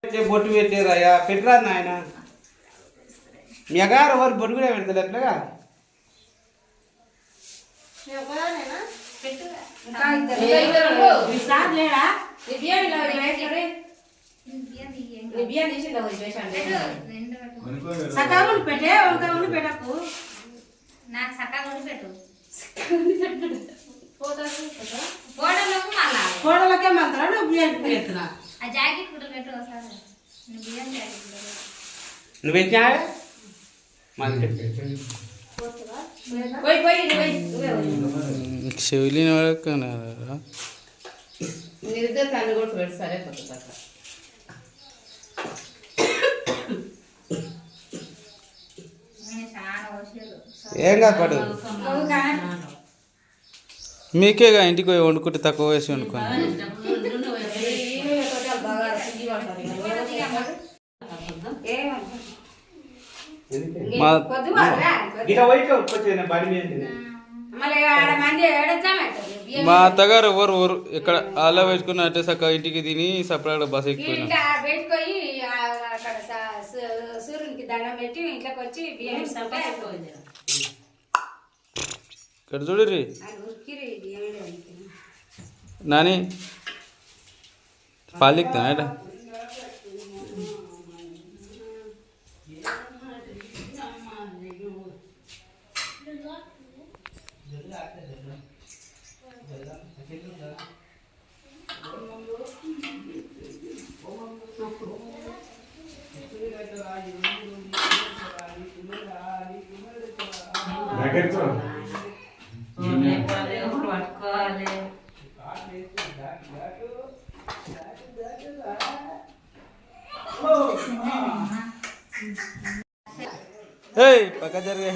బొట్టు పెట్టారయ్యా పెట్టరా నాయన మీ అగారు ఎవరు బొట్టు కూడా పెడతారు ఎట్లాగా సకాలం పెట్టే వంకాయ పెట్టకు నాకు సకాలం పెట్టు కోడలకే మాత్రం నువ్వు బియ్యం పెడుతున్నా ఆ జాకెట్ కూడా పెట్టు ఒకసారి నువ్వు బియ్యం జాకెట్ కూడా నువ్వు పెట్టినా శివలిని వాడుకున్నారా నిరుద్యోగ తల్లి కూడా పెట్టి సరే కొత్త ఏం కాదు పడు మీకేగా ఇంటికి పోయి వండుకుంటే తక్కువ వేసి వండుకోండి మా అత్తగారు ఎవరు ఊరు ఇక్కడ అలా పెట్టుకుని అంటే సక్క ఇంటికి తిని సపరేట్ బస్ ఎక్కిపోయినా పెట్టుకొని అక్కడ సూర్యునికి దండం పెట్టి ఇంట్లోకి వచ్చి బియ్యం ఇక్కడ చూడరి నాని పాలు ఎక్కుతానా పక్క జరిగే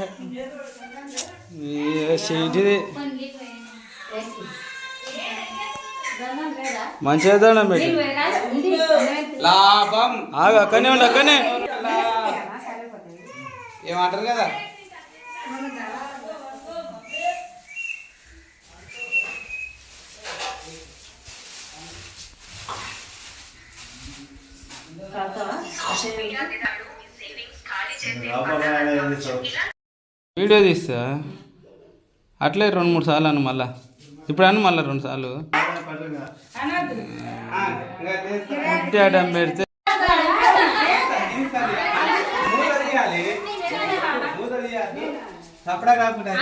మంచిగా దండం పెట్టి లాభం ఆగు అక్కడనే ఉండి అక్కడనే ఏమంటారు కదా వీడియో తీస్తా అట్లే 2-3 సార్లు అను మళ్ళా ఇప్పుడు అను మళ్ళీ 2 సార్లు అడ్డం పెడితే సపడా కాకుండా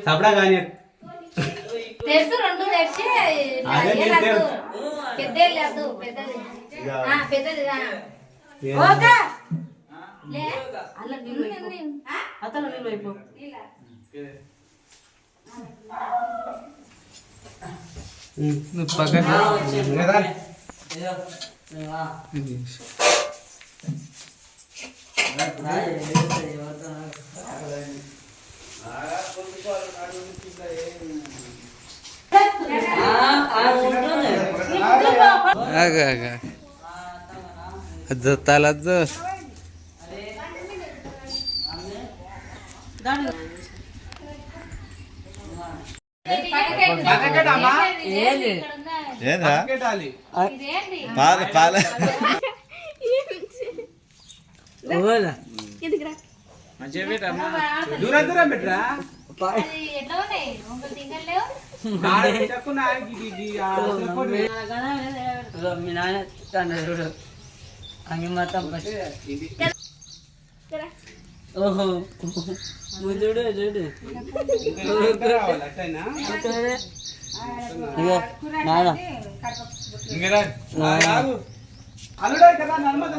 సపడా కానీ తెలుసు రెండు తెచ్చి పెద్ద లేదు పెద్దది పెద్దది అతను నీళ్ళు అయిపో పక్క జొత్తాలద్దు దూరం దూరం పెట్టరా ఎట్లా ఉన్నాయి తింగలేవు మీ నాన్న చూడు అంగి మొత్తం ఓహో చూడు చూడు అల్లుడే కదా నర్మద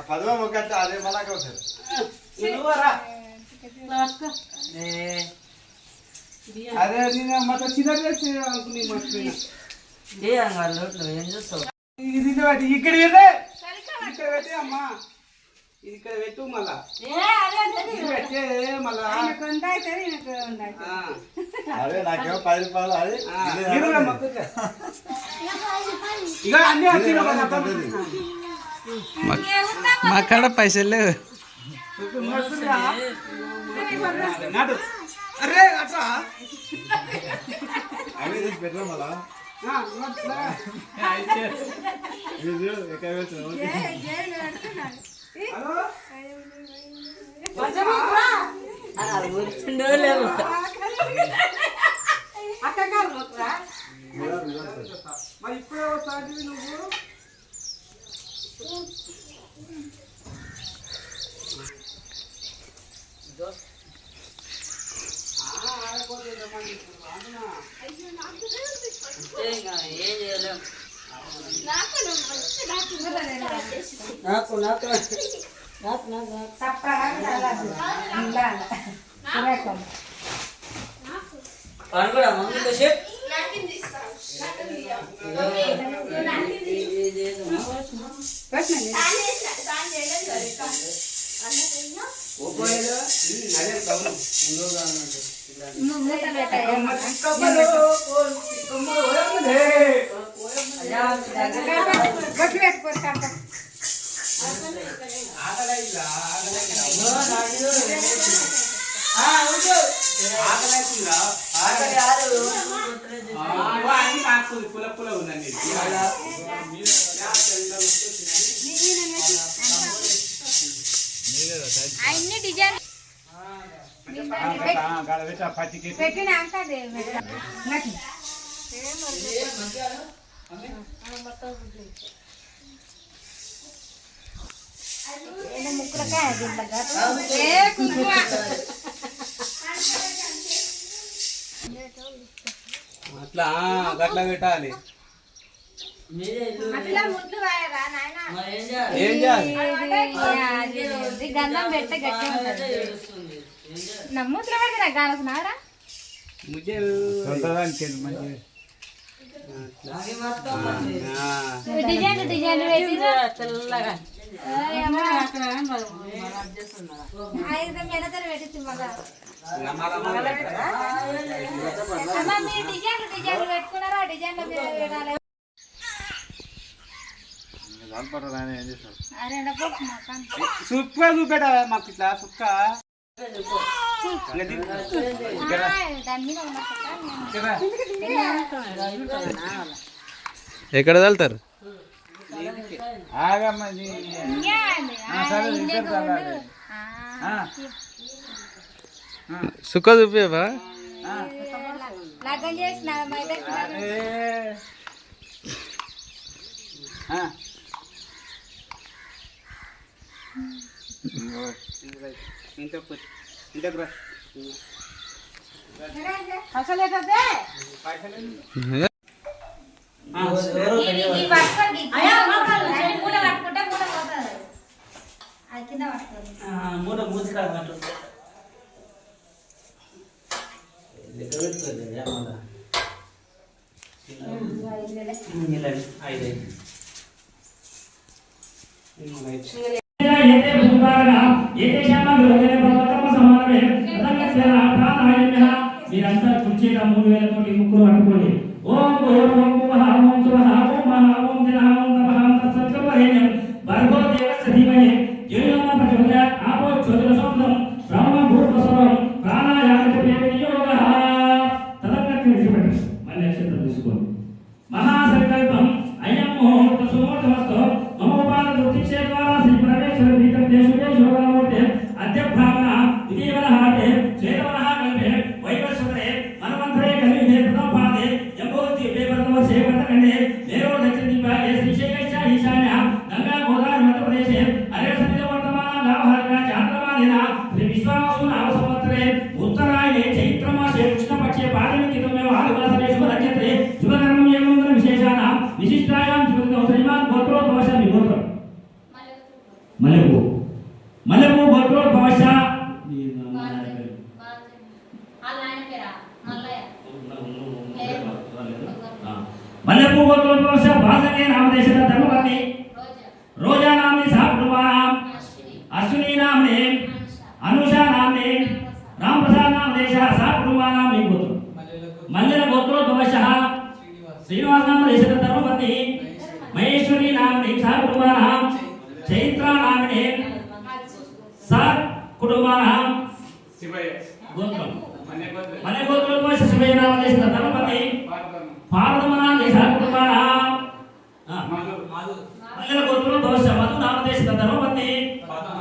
పదవ మొక్క అదే మళ్ళా అరే నేను మొత్తం చిన్నది అనుకుని మర్చిపోయినా ఏం చూస్తావు ఇది ఇక్కడ ఇక్కడ పెట్టి అమ్మా ఇది ఇక్కడ పెట్టు మళ్ళా అదే అంటది. ఇది పెట్టే మళ్ళా ఆయనకు వంద అవుతుంది, ఈయనకు వంద అవుతుంది. అదే నాకేమో 10 రూపాయలు అది మీరు కూడా మొక్కుతే. ఇక అన్నీ వచ్చిన మా కాడ పైసలు లేవు. నాటు అరే అట్లా అవి తీసి పెట్టరా మళ్ళా ఇది ఎక్కడ పెట్టు జైలు పెడుతున్నాడు. హలో అక్క కాదు మొక్కురా. మరి ఇప్పుడే వస్తాంటివి నువ్వు తప్పగా ఉండాలి. ఉండాలి. సురేఖం. పెట్టండి. మూత పెట్టాలి. గట్టి పెట్టుకోరు కంట. అన్ని కాస్తుంది పుల పుల ఉందండి అన్ని డిజైన్ పెట్టినాక ముక్కలకాయ అట్లా గట్లా పెట్టాలి అట్లా ముద్దు వాయరా నాయన. ఏం చేయాలి గంధం పెడితే గట్టి ఉంటుంది. నమ్ముతున్నా పెట్టి నాకు కానొస్తున్నారా డిజైన్ డిజైన్ పెట్టి తెల్లగా మెడతర పెట్టి మళ్ళా మీరు డిజైన్లు డిజైన్లు పెట్టుకున్నారా డిజైన్లు పెట్టాలి. అరే సుక్క చూపెట్టా మాకు ఇట్లా సుక్క దాని మీద ఎక్కడ వెళ్తారు? సుఖ చూపేవా? లగ్గం చేసిన అసలు మూడ మూసికా మీరంతా కుర్చీలో 3000 కోటి ముక్కులు పట్టుకోండి. ఓం ఓం ఓం ఓం సత్కర్మహేయం భర్గో దేవస్య ధీమహి యోనో ప్రచోదయాత్ ఆపో జ్యోతిరసోదం బ్రహ్మ భూర్భువస్వరం ప్రాణాయామ యోగః. తదనంతరం విడిచిపెట్టండి. మళ్ళీ నక్షత్రం తీసుకోండి. మహాసంకల్పం అయం ముహూర్త సుముహూర్తమస్తు మమోపాద దుర్తిక్షే ద్వారా శ్రీ పరమేశ్వర భీతం దేశుడే శోభనమూర్తే అద్య బ్రాహ్మణ విధివర హాటే చేతవర కల్పే వైవస్వరే మనమంత్రే కలిగే ప్రథమ పాదే యమోతి బేవర్తమ సేవత కండే నేరో దక్షిణ దిక్పాలే శ్రీశైలశ ఈశాన్య గంగా గోదావరి మధ్యప్రదేశే అరే సమిత వర్తమాన లాభారిక చాంద్రమాదిన శ్రీ విశ్వావసు నామ సంవత్సరే ఉత్తరాయణే చైత్రమాసే కృష్ణపక్షే పాదమికితమేవ ఆదివాసనే శుభరక్షత్రే శుభకర్మం ఏమంగళ విశేషాన విశిష్టాయాం శుభతో శ్రీమాన్ గోత్రోద్భవశ విగోత్రం మలపు మలపు గోత్రోద్భవశ మల్లెపూ గోత్రోద్భవశ భాగంగే నామదేశ ధర్మపత్ని రోజా నామ్ని సహ కుటుంబానాం श्रीनिवासनामदेश धर्मपत्नी महेश्वरी नामनी सा कुटुंबानां चैत्रा नामनी सा कुटुंबानां శివయ్య गोत्रम మన్యగోత్ర मने गोत्रोद्भवस्य शिवय नामदेश धर्मपत्नी पार्वतमनां सा कुटुंबानां మధు मल्ल गोत्रोद्भवस्य मधु नामदेश धर्मपत्नी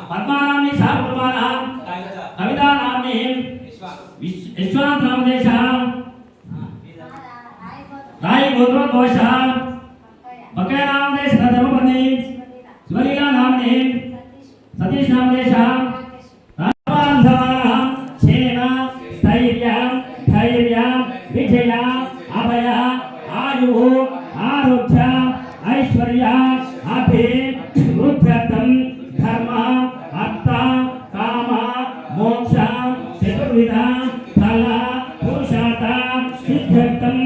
पद्मा नामनी सा कुटुंबानां कविता नामनी विश्वानाथ नामदेश राय गोत्रोद्भवस्य बकय नामदेश धर्मपत्नी शिवलीला नामनी सतीश नामदेश रामांधवानां क्षेम स्थैर्य विजय अभय आयु आरोग्य ऐश्वर्य अभिवृद्ध्यर्थं धर्म अर्थ काम मोक्ष चतुर्विध फल पुरुषार्थ सिद्ध्यर्थं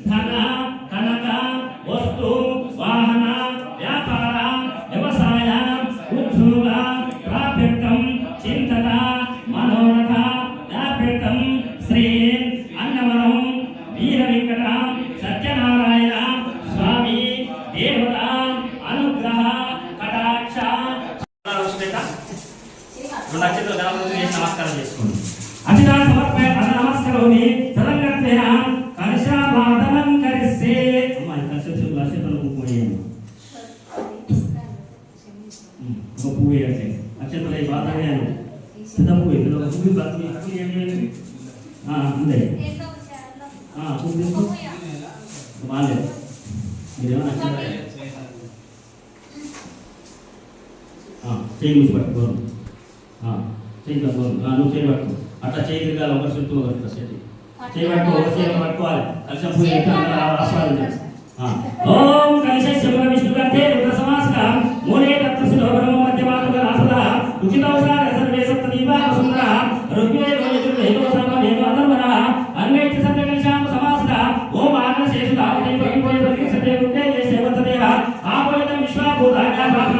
धन कनक वस्तु वाहन व्यापार व्यवसाय उद्योग प्राप्त्यर्थं चिंतन मनोरथ व्याप्त्यर्थं श्री अन्नवरं वीरवेंकट सत्यनारायण स्वामी देवता अनुग्रह कटाक्ष नमस्कार చేసుకోండి అభిదాన సమర్పయ పద నమస్కారోమి తరంగత్వేన కలశావాదనం కరిస్తే అమ్మ కలశం అక్షతలకు పోయేను పోయేయండి అక్షతలై వాదవేను సిద్ధపోయి ఇందులో భూమి బాత్మి ఏమేమి అంతే బాగాలేదు మీరేమన్నా అక్షతలే చేయి పట్టుకోరు చేయి పట్టుకోరు నువ్వు చేయి పట్టుకో అట్లా చేయి తిరగాలి ఒకరి చుట్టూ ఒకరి చేతి చేయి పట్టుకో ఒక చేయి పట్టుకోవాలి కలిసి పూజ ఆస్వాదించాలి ఓం కలిశస్య విష్ణుగంధే రుద్ర సమాస్కం మూలే తత్వసిలో బ్రహ్మ మధ్యమాతుల నాసద ఉచితౌసార సర్వే సప్తదీపా సుందర ఋగ్వేద యజుర్వేదోసామ వేద అధర్మర అన్వైత సత్యకల్శామ సమాసద ఓం ఆనశేషు దావతే భగిపోయ భగి సతే రుద్దే సేవతదేవ ఆపోయితం విశ్వాభూతాన్య ప్రాణ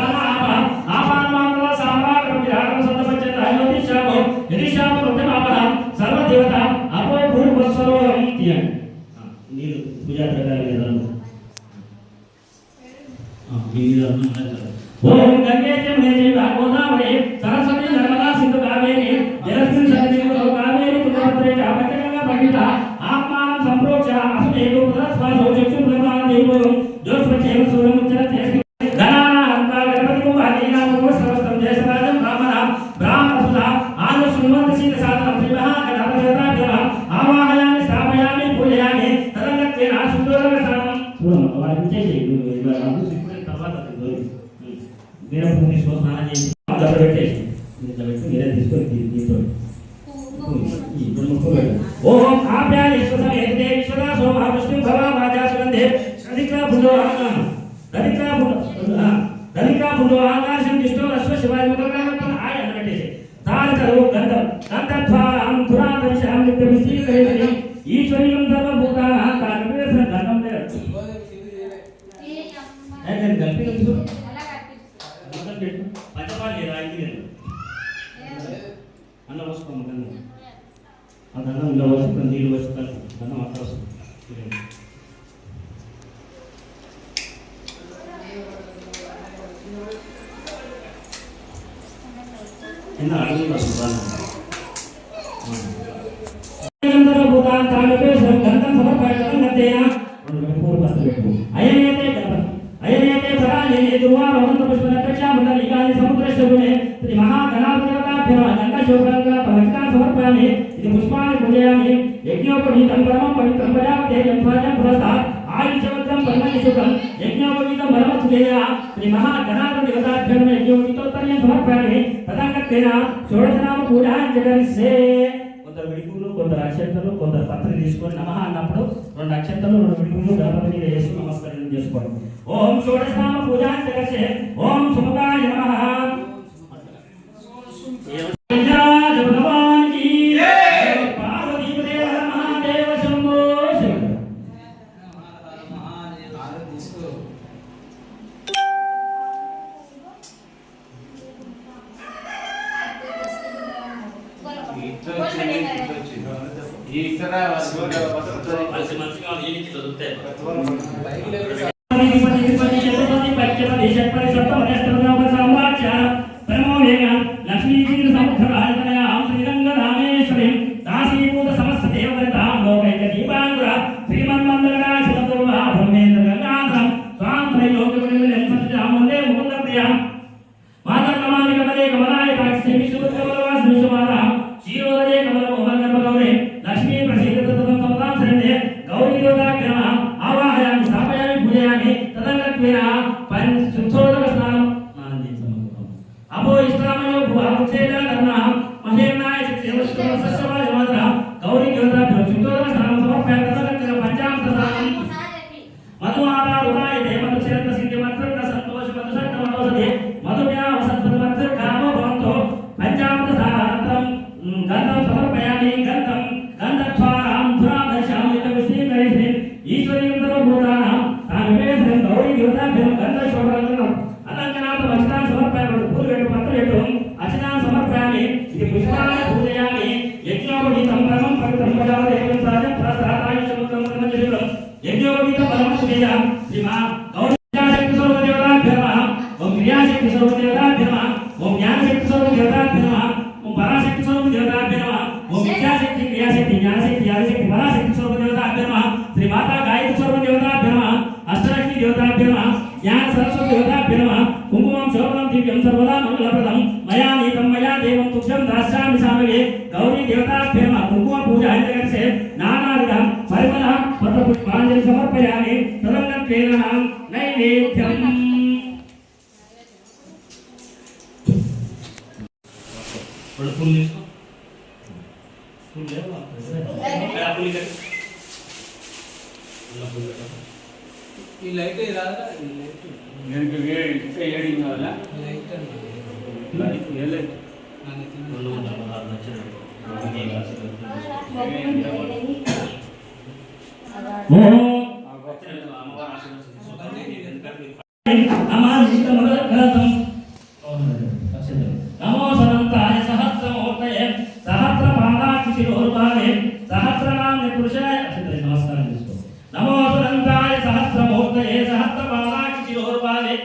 ఆపానమానవ సామ్రాట్ విరాటం సంతపచ్చత అయోతిశామో యదిశామో రుద్రమాపహ సర్వదేవత అపోయ భూర్భస్వరోహం తీయండి నీరు పూజా ద్రవ్యాలు కదా ఓం గంగే జమునే చైవ గోదావరి సరస్వతి నర్మదా సింధు కావేరి జలస్మిన్ సన్నిధిలో కావేరి తుంగభద్రే చ పంచగంగా ప్రకృత ఆత్మానం సంప్రోక్ష అసుదేవ పురస్వాసో చక్షు బ్రహ్మాన దేవో జోస్వచేవ సూరముచ్చర చేసి గణానా హంతా గణపతి కుంభానీనా ముఖస్రవస్తం దేశరాజం బ్రాహ్మణ సుధా ఆను శృణ్వంత సీత సాధనం శ్రీమహా గణపతిదేవతాభ్యః ఆవాహయామి స్థాపయామి పూజయామి తదంగత్వేన శుద్ధోదకసానం చూడమ్మ వాడికి చేసి తర్వాత వేరే భూమి స్నానం చేసి దగ్గర పెట్టేసి మీరే తీసుకొని దీంతో ఓం ఆప్యాయ విశ్వసమేతే విశ్వదా సోమ విష్ణు భవ వాజా సుగంధే దరికా పుండో ఆకాశం విష్ణు అశ్వ శివాయ ముఖకరణ ఆయ అని పెట్టేసి తారకరు గంధం గంధద్వారం పురాదర్శం నిత్య విశ్రీకరేసి ఈశ్వర్యం సర్వభూతాన కారణవేసన గంధం లేదు నేను కలిపి పంచపాలి రాయి అన్న పోసుకోము గంధం ఆ గంధం ఇలా వస్తుంది నీళ్ళు వస్తారు గంధం అక్కడ వస్తుంది భూతాన్ తాళపే గంధం సమర్పయటం గంధేన అయనేతే గణపతి అయనేతే పరాయనే దుర్వారవంత పుష్పనక్షామండలికాని సముద్రశగునే శ్రీ మహాగణాధిపతాభ్యః గంధశోభరంగా ప్రవచనాన్ని సమర్పయామి ఇది పుష్పాన్ని పూజయామి యజ్ఞోపవీతం పరమం పవిత్రం ప్రజాపతే యజ్ఞాజం పురస్తాత్ ఆయుష్యవత్రం పరమనిషుకం యజ్ఞోపవీతం పరమసుదేయ శ్రీ మహాగణాధిపతాభ్యః యజ్ఞోపవీతోత్తర్యం సమర్పయామి తదంగత్వేన షోడశనామ పూజాన్ని జగరిసే కొందరు విడిపులు కొందరు అక్షంతలు కొందరు పత్రి తీసుకొని నమః అన్నప్పుడు 2 అక్షంతలు 2 విడిపులు గణపతి మీద వేసి నమస్కారం చేసుకోండి ఓం షోడశనామ పూజాన్ని జగరిసే ఓం సుముఖాయ నమః భగవాన్ की పార్వతీ దేవ మహాదేవ శంభో శంకర ఇక్కడ లక్ష్మీ ప్రసీద గౌరీ ఆవాహయామి స్థాపయామి పూజయామి తదనంతర శుద్ధోదక స్నానం అపో ఇస్లామలో భూచేదన మహేనాయ సేవస్వసస్వజమద గౌరీ దేవతా శుద్ధోదక స్నానం సమర్పయామి తదనంతర పంచామృత స్నానం మధుమాత ఉదాయ దేవత చరణ సిద్ధి మంత్ర సంతోష మధుసట్ట మనోసదే మధుమ్యా వసంత మంత్ర కామో భవంతో పంచామృత స్నానం గంధం సమర్పయామి గంధం గంధద్వారాం ధురాదశామి విశ్రీకరిష్ణి ఈశ్వరీం సర్వభూతానాం తామివేశం గౌరీ దేవతాభ్యం గంధశోభనం అలంకనాథ వచనాన్ని సమర్పయామి పూర్వేటు పత్రవేటు అర్చనాన్ని సమర్పయామి ఇది పుష్పాన్ని పూజయామి యజ్ఞోపవీతం పరమం పవిత్రం పదాదేవం సాజం ప్రసాదాయుషముఖం బ్రహ్మచర్యం యజ్ఞోపవీతం పరమం పూజయాం శ్రీమా గౌరీ శక్తి సర్వదేవతాభ్యం ఓం క్రియాశక్తి సర్వదేవతాభ్యం ఓం జ్ఞానశక్తి సర్వదేవతాభ్యం ఓం పరాశక్తి సర్వదేవతాభ్యం ఓం విద్యాశక్తి క్రియాశక్తి జ్ఞానశక్తి ఆదిశక్తి పరాశక్తి సర్వదేవతాభ్యం శ్రీ మాతా గాయత్రి సర్వదేవతాభ్యం అష్టలక్ష్మి దేవతాభ్యం జ్ఞాన సరస్వతి దేవతాభ్యం కుంకుమం శోభనం దివ్యం సర్వదా మంగళప్రదం మయా నీతం మయా దేవం తుభ్యం దాస్యామి సామగే గౌరీ దేవతాభ్యం కుంకుమ పూజ హరితకర్షే నానావిధ పరిమళ పత్రపుష్పాంజలి సమర్పయామి తదంగత్వేన నైవేద్యం ఈ లైట్ రాదా ఈ లైట్ నేను ఏడింగ్ కావాలా లైట్ లైట్ ఏ లైట్ నమో సనంతాయ సహస్రమూర్తయే సహస్రపాదాక్షి శిరోర్పాదే సహస్రనామ పురుషాయ నమస్కారం చేసుకో నమో సనంతాయ సహస్రమూర్తయే సహస్రపాదాక్షి శిరోర్పాదే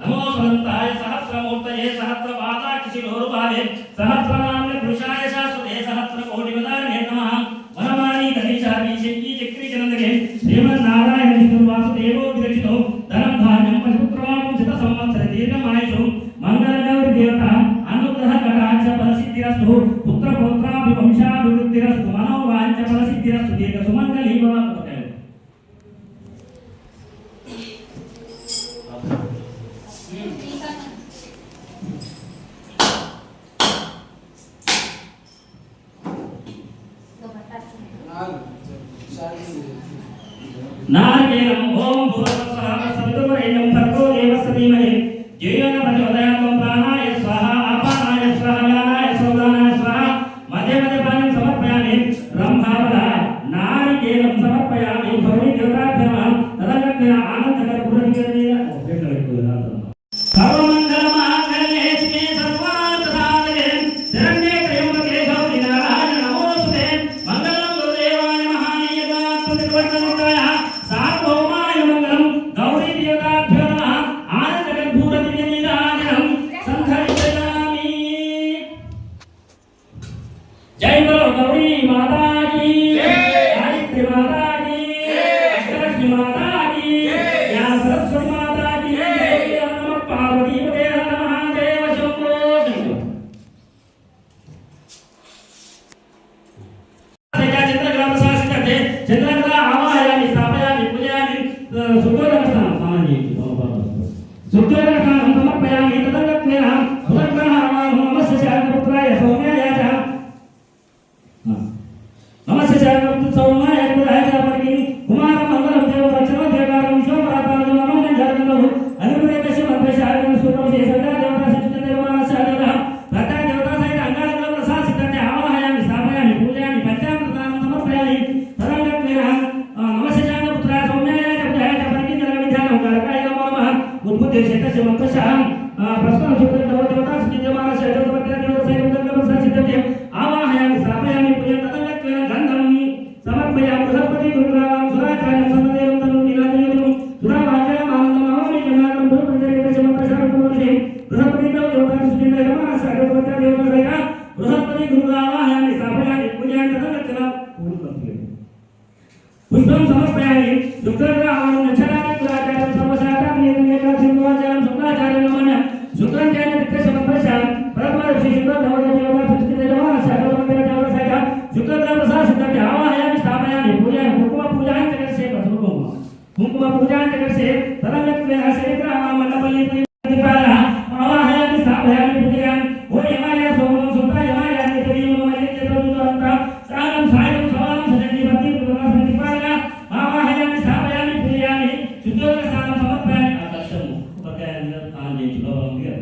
నమో సనంతాయ సహస్రమూర్తయే సహస్రపాదాక్షి శిరోర్పాదే సహస్రనామ పురుషాయ శాశ్వతే సహస్రకోటివదానే నమః వనమాని గణేశాని శక్తి చక్రీ చంద్రగే శ్రీమన్నారాయణ విష్ణు వాసుదేవో విరచితో ధనం ధాన్యం పశుపుత్రాం శత సంవత్సర దీర్ఘమాయుషు మంగళగౌరి దేవత అనుగ్రహ కటాక్ష ఫలసిద్ధిరస్తు పుత్ర పౌత్రాభి వంశాభివృద్ధిరస్తు మనోవాంఛ ఫలసిద్ధిరస్తు దీర్ఘ సుమంగళీ భవంతు. నారాయణం ఓం భూర్భువః సవితుర్వరేణ్యం భర్గో దేవस्य ధీమహి ధియోన ప్రచోదయాత్ ఓం ప్రాణాయ స్వాహా అపానాయ స్వాహా వ్యానాయ సౌదానాయ స్వాహా మధ్య మధ్య పానం సమర్పయామి బ్రహ్మావర నారికేలం సమర్పయామి గౌరీ దేవతాభ్యం తదనంతర ఆనందకర పురవికరణీయ సర్వమంగళమాంగళ్యే శివే సర్వార్థసాధకే శరణ్యే త్రయంబకే గౌరీ నారాయణ నమోస్తుతే మంగళం గురుదేవాయ మహానీయమాత్మనిర్వర్తనోదయ సార్వభౌమాయ మంగళం గౌరీ దేవతాభ్యో నమః ఆనందకర పురవికరణీయాజనం సంఘరిష్యామి. జై బలో గౌరీ మాతా కీ గాయత్రి మాతా కీ అష్టలక్ష్మి మాతా కీ జ్ఞాన సరస్వతి మాతా కీ నమః పార్వతీపతే నమః దేవ శంభో శంభో. చంద్రగ్రామ శాసితే చంద్రగ్రహ ఆవాహయామి స్థాపయామి పూజయామి శుద్ధోదక స్నానం శుద్ధోదక స్నానం సమర్పయామి తదంగత్వేన భుజగ్రహ నమస్య శాంతపుత్రాయ సౌమ్యాయ చ నమస్య శాంతపుత్ర సౌమ్యాయ పుత్రాయ చ పరిగి కుమార మంగళం దేవ రక్షణ దేవారం శోభరాతారం నమోజం జగన్ను అనుగ్రహేశ మంత్రశాలను సుప్రభే సదా దేవతా శిక్షణ దేవమాన శారద ప్రతా దేవతా సహిత అంగారంగ ప్రసాదితంతే ఆవాహయామి స్థాపయామి పూజయామి పంచామృతానం సమర్పయామి తదంగత్వేన నమస్య శాంతపుత్రాయ సౌమ్యాయ చ పుత్రాయ చ పరిగి జగన్ విద్యానం కారకాయ నమో నమః ఉద్బుద్ధేశ మంత్రశాం ప్రశ్న సూత్ర దేవతా శిక్షమాన శారద ప్రతా దేవతా సహిత ప్రసాదితంతే ఆవాహయామి స్థాపయామి పూజయామి తదంగత్వేన గంధం సమర్పయామి బృహస్పతి గురుగ్రామం పుష్పం సమర్పయామి శుక్రగ్రహం నక్షరాన్ని కులాచారం సర్వశాఖాన్ని ఏకశివాచారం శుక్రాచార్యం నమః శుక్రాచార్య దిక్య సమర్పయామి పరమాత్మ శ్రీ శుక్రగ్రహ దేవతా సృష్టిదేవత సకలమంగళ దేవత సక శుక్రగ్రహ ప్రసాద సిద్ధాంతి ఆవాహయామి స్థాపయామి పూజామి కుంకుమ పూజాంత కరిసే కుంకుమ పూజాంత కరిసే తదవ్యక్తేన శరీరగ్రహ మండపల్లి ప్రతిపాదన ఆవాహయామి స్థాపయామి పూజయామి ఓ యమాయ సోమం సుత్ర యమాయ నిత్యం నమః చేతోదంత సారం సాయం సవారం సజని భక్తి ప్రతిపాదన ఆవాహయామి స్థాపయామి పూజయామి శుద్ధోదక స్నానం సమర్పయామి ఆదర్శం ఉపకార్య ఆనందించులో ఉంది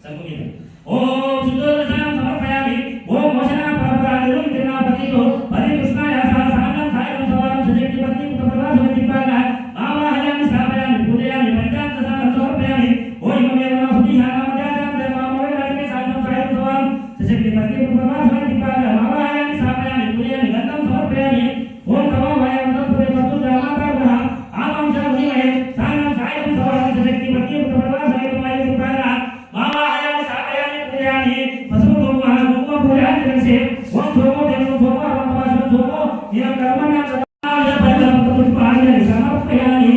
సంగుణ్యం ఓం శుద్ధోదక స్నానం సమర్పయామి ఓం మోషణ పరపరాదిలో తిరునాపతిలో పరి కృష్ణాయ సారం సాయం సవారం సజని భక్తి ప్రతిపాదన ఆవాహయామి స్థాపయామి పూజయామి పంచాంత స్నానం సమర్పయామి ఓ ఇమమే వనస్పతి నామజాతం దేవామోయ రాజకే సాయం సాయం సవారం సజని భక్తి ప్రతిపాదన ఆవాహయామి స్థాపయామి పూజయామి గంధం సమర్పయామి ఓం నమో వయం తత్పురే తత్తు జామాతార్గః ఆవం శరణిమహే సాయం సాయం సవారం సజని భక్తి ప్రతిపాదన ఆవాహయామి స్థాపయామి పూజయామి పశువు కుంకుమ పూజాంత కరిసే ఓం సోమో దేవో సోమో అర్వతవాసో సోమో నియం కర్మణ్య సమర్పయామి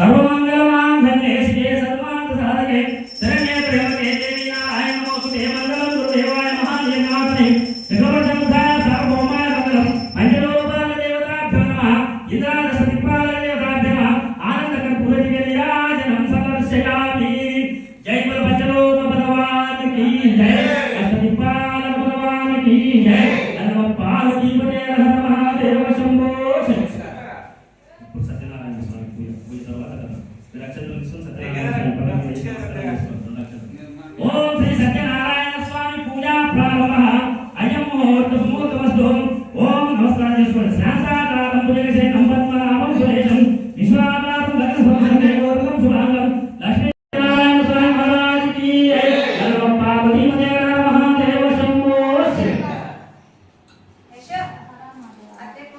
सर्वमंगलमांगल्ये शिवे सर्वार्थसाधके शरण्ये त्र्यंबके देवी नारायण नमोस्तुते मंगलम गुरुदेवाय महादेवनाथने विघ्नप्रशमनाय सार्वभौमाय मंगलम पंचलोकपाल देवताभ्यो नमः इंद्रादशदिक्पाल देवताभ्यो नमः आनंदकर्पूरदिव्यनीराजनं समर्पयामि जय बोल पंचलोक भगवान की जय अष्टदिक्पाल भगवान की जय नमः पार्वती पते हर महादेव शंभो सत्यनारायण स्वामी पूजा ओम श्री सत्यनारायण स्वामी पूजा प्रारंभ अयम मुहूर्त सुमुहूर्तमस्तु ओम नमस्कार शांताकारं पूजयसे नमस्कारं सुरेशं विश्वाकारं गणसंसं देवोत्तमं शुभांगं लक्ष्मी नारायण स्वामी महाराज की जय नमः पार्वती पते महादेव शंभो यशो अते को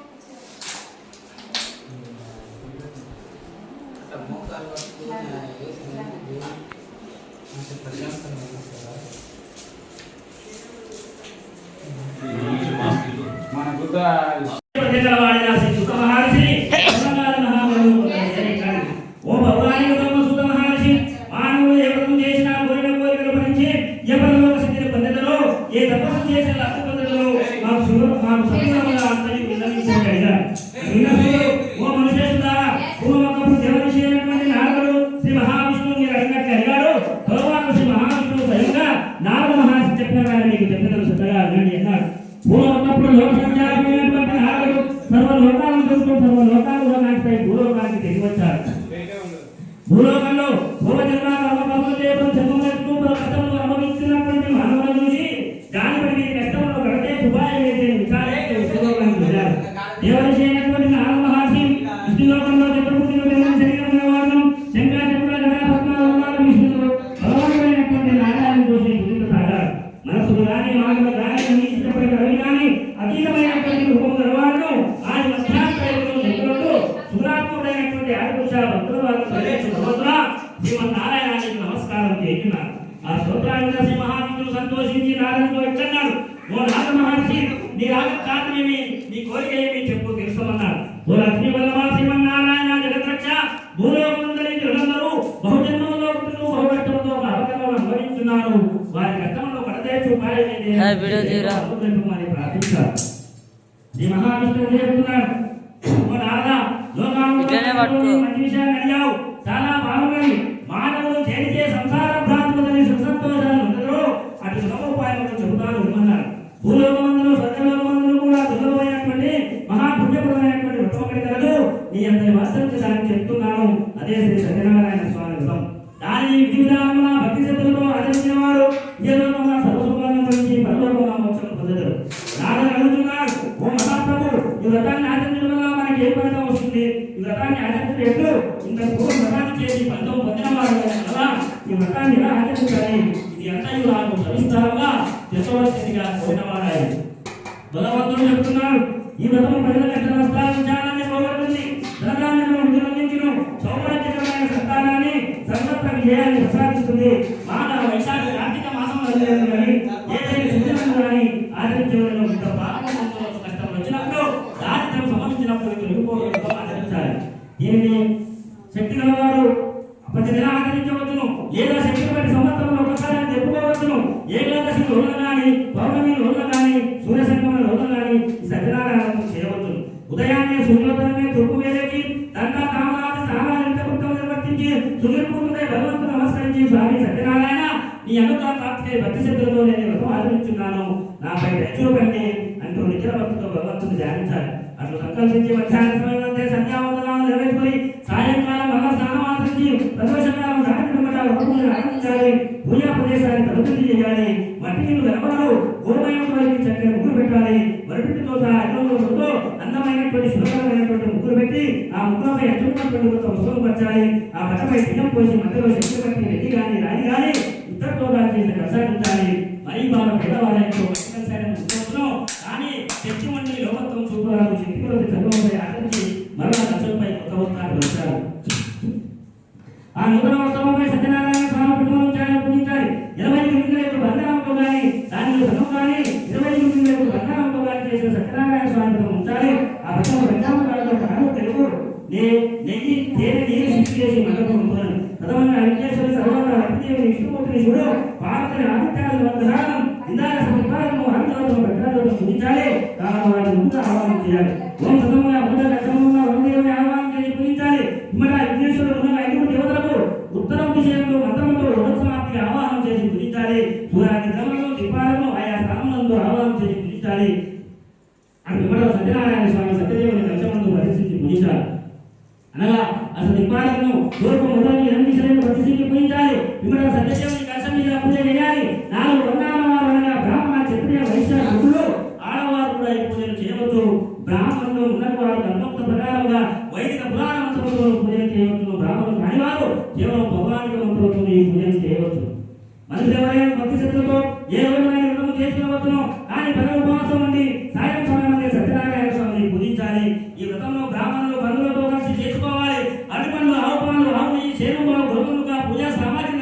మన బుద్ధ ఓ భగవాని సుత మహర్షి మానవులు ఎవరు చేసిన కోరిన కోరికలు భరించి ఎవరిలో శక్తిని పొందెదరో ఏ తపస్సు చేసిన లక్ష్య పొందెదరో మాకు సంపూర్ణంగా అంతని విన్నవించగలిగా ఓ మనుష్యుడా పూర్వకపు దేవఋషి నారదుడు శ్రీ మహావిష్ణువు మీరు అడిగినట్లు అడిగాడు భగవాన్ శ్రీ మహావిష్ణువు స్వయంగా నారద మహర్షి చెప్పిన కానీ మీకు చెప్పిన సత్తగా అనండి అన్నాడు పూర్వకప్పుడు లోక సంచారమైనటువంటి నారదుడు సర్వలోకాలను చూస్తూ సర్వలోకాలలో నాటిపై భూలోకానికి తిరిగి వచ్చాడు భూలోకంలో పూర్వజన్మ కర్మపములు చేయడం జన్మలకు కష్టములు అనుభవించినటువంటి మానవులను చూసి దానిపై మీ కష్టములు కడితే ఉపాయం అయితే విచారించి భూలోకానికి వెళ్ళారు దేవఋషి అయినటువంటి నారద మహర్షి విష్ణులోకంలో చక్రపుత్రుడు శరీరం వాడడం శంకరాచార్యుడు గణపద్మాలు విష్ణుడు భగవంతుడైనటువంటి నారాయణ చూసి గురించి సాగారు మనసులు కానీ మాటలు కానీ అన్నింటిపై కవి కానీ అతీతమైనటువంటి రూపం గలవాడు ఆయన మధ్యాహ్నం సురాత్ముడైనటువంటి ఆదిపురుష భక్తుల వారు శ్రీమన్నారాయణానికి నమస్కారం చేస్తున్నారు ఆ స్తోత్రాన్ని శ్రీ మహావిష్ణువు సంతోషించి నారదుతో ఎక్కన్నాడు ఓ నారద మహర్షి నీ రాగకాంతమేమి నీ కోరిక ఏమి చెప్పు తెలుసుకోమన్నారు ఓ లక్ష్మీ వల్లభ శ్రీమన్నారాయణ జగద్రక్ష భూలోకమందరి జనులందరూ బహుజన్మములో పుట్టుతూ బహుకష్టముతో అవకరణలు అనుభవిస్తున్నారు వారి కష్టంలో కడతేర్చు ఉపాయం ప్రార్థించారు శ్రీ మహావిష్ణువు చెప్తున్నాడు ఓ నారద మంచి విషయాన్ని అడిగావు చాలా బాగున్నాయి మానవులు చేసే సంసార భ్రాంతులని సుఖసంతోషాలు ఉండరు అటు సుఖోపాయాలను చెబుతారు విమన్నారు భూలోకమందులు స్వర్గలోకమందులు కూడా దుర్లభమైనటువంటి మహాపుణ్యప్రదమైనటువంటి వ్రతమొకటి కలదు నీ అందరి వాస్తవించడానికి చెప్తున్నాను అదే శ్రీ సత్యనారాయణ స్వామి వ్రతం దాని విధి విధానమున భక్తి శ్రద్ధలతో ఆచరించిన వారు ఇహలోకమున సర్వసుఖాలను గురించి పరలోకమున మోక్షం పొందెదరు నారదుడు అడుగుతున్నాడు ఓ మహాప్రభు ఈ వ్రతాన్ని ఆచరించడం వల్ల మనకి ఏ ఫలితం వస్తుంది ఈ వ్రతాన్ని ఆచరించడం ఎట్లు ఇంత పూర్వం వ్రతాన్ని చేసి ఫలితం పొందిన వారు కదా ఈ వ్రతాన్ని ఎలా ఆచరించాలి ఇది అంతయు నాకు సవిస్తారంగా చెప్పవలసిందిగా కోరినవాడాయి భగవంతుడు చెప్తున్నాడు ఈ వ్రతం ప్రజల కష్టాల వచ్చినప్పుడు తొలగిపోవడంతో ఆచరించాలి. దీనిని శక్తి గలవారు ప్రతి నెల ఆచరించవచ్చును, లేదా శక్తిని బట్టి సంవత్సరంలో ఒకసారి చెప్పుకోవచ్చును. ఏకాదశి రోజున కానీ, పౌర్ణమి రోజున కానీ, సూర్య సంక్రమణ రోజున కానీ ఈ సత్యనారాయణ చేయవచ్చును. ఉదయాన్నే సూర్యోదయమే తూర్పు వేలేకి దంతా తామరాది సామాన్యం నిర్వర్తించి సుదీర్ఘంగా భగవంతుడు నమస్కరించి స్వామి సత్యనారాయణ నీ అనుగ్రహ ప్రాప్తికై భక్తి శ్రద్ధలతో నేను వ్రతం ఆచరించున్నాను, నాపై దయచూపండి అంటూ నిఖిల భక్తితో భగవంతుని ధ్యానించాలి. అట్లు సంకల్పించి మధ్యాహ్న సమయంలో సంధ్యావందనాలు నెరవేర్చుకొని సాయంకాలం మళ్ళా స్నానం ఆచరించి ప్రదోషకాలం ఆచరించాలి. పూజా ప్రదేశాన్ని తలుపులు చేయాలి. మట్టి నీళ్లు గడపడలు గోమయం వారికి చక్కని ముగ్గురు పెట్టాలి. వరటితో సహా ఎన్నో అందమైనటువంటి సులభమైనటువంటి ముగ్గురు పెట్టి ఆ ముగ్గురుపై ఎత్తున్నటువంటి ఒక వస్తువులు పరచాలి. ఆ పట్టపై బియ్యం పోసి మధ్యలో శక్తి పట్టి రెడ్డి కానీ రాని కానీ ఇద్దరితో చేసి ప్రసాదించాలి. మరీ బాగా పేదవాళ్ళతో కానీ శక్తి వంటి లోకత్వం చూపురాలు శక్తి కొద్ది చదువుపై ఆచరించి మరలా దశలపై కొత్త వస్త్రాలు వచ్చారు. ఆ నూతన వస్త్రంపై సత్యనారాయణ స్వామి కుటుంబం పూజించాలి. 29 రేపు బంగారంతో కానీ దానిలో సగం కానీ 29 రేపు బంగారంతో కానీ చేసిన సత్యనారాయణ స్వామి ఉంచాలి. ఆ పట్టణం పంచామృతాలతో కాదు తెలుగు నెయ్యి తేనె నీరు శక్తి చేసి మండపం ఉంటున్నాను. ప్రథమంగా విఘ్నేశ్వరి సర్వత అతిదేవి విష్ణుమూర్తిని చూడు పార్వతిని ఆదిత్యాలను వందనాలను ఇందాక సంపాదనను ఆదిత్యాలను భద్రాలను పూజించాలి. కారణం వారిని ముందు ఆహ్వానం చేయాలి. ఓం ప్రథమంగా మొదటి లక్షణంగా వందేవుని ఆహ్వానం చేసి పూజించాలి. ఇమ్మట విఘ్నేశ్వరుడు ఉన్న 5 దేవతలకు ఉత్తరం విషయంలో మంత్రముతో ఉదసమాప్తికి ఆహ్వానం చేసి పూజించాలి. సూర్యాది గ్రహములను దీపాలను ఆయా స్థానములందు ఆహ్వానం చేసి పూజించాలి. అటు ఇమ్మట సత్యనారాయణ స్వామి సత్యదేవుని కలశమందు ప్రదర్శించి పూజించాలి. అనగా అసలు దీపాలను తూర్పు మొదటి 8 శిలను ప్రతిష్ఠించి పూజించాలి. ఇమ్మట సత్యదేవుని కలశం మీద పూజ చేయాలి. 4 వర్ణాలవారు అనగా బ్రాహ్మణ క్షత్రియ వైశ్య శూద్రులు ఆడవారు కూడా ఈ పూజలు చేయవచ్చు. బ్రాహ్మణులు ఉన్నత వారికి అనుమత ప్రకారంగా వైదిక పురాణ మంత్రములతో పూజలు చేయవచ్చు. బ్రాహ్మణులు కానివారు కేవలం పౌరాణిక మంత్రములతో ఈ పూజలు చేయవచ్చు. మనుషులు ఎవరైనా భక్తి శ్రద్ధలతో ఏ రోజునైనా వ్రతం చేసుకునవచ్చును. కానీ పగలు ఉపవాసం నుండి సాయం సమయం సత్యనారాయణ స్వామిని పూజించాలి. ఈ వ్రతంలో బ్రాహ్మణులు బంధువులతో కలిసి చేసుకోవాలి. అరటి పండ్లు, ఆవు పాలు, ఆవు నెయ్యి, చేనుగా గోధుమలుగా పూజా సామాగ్రిని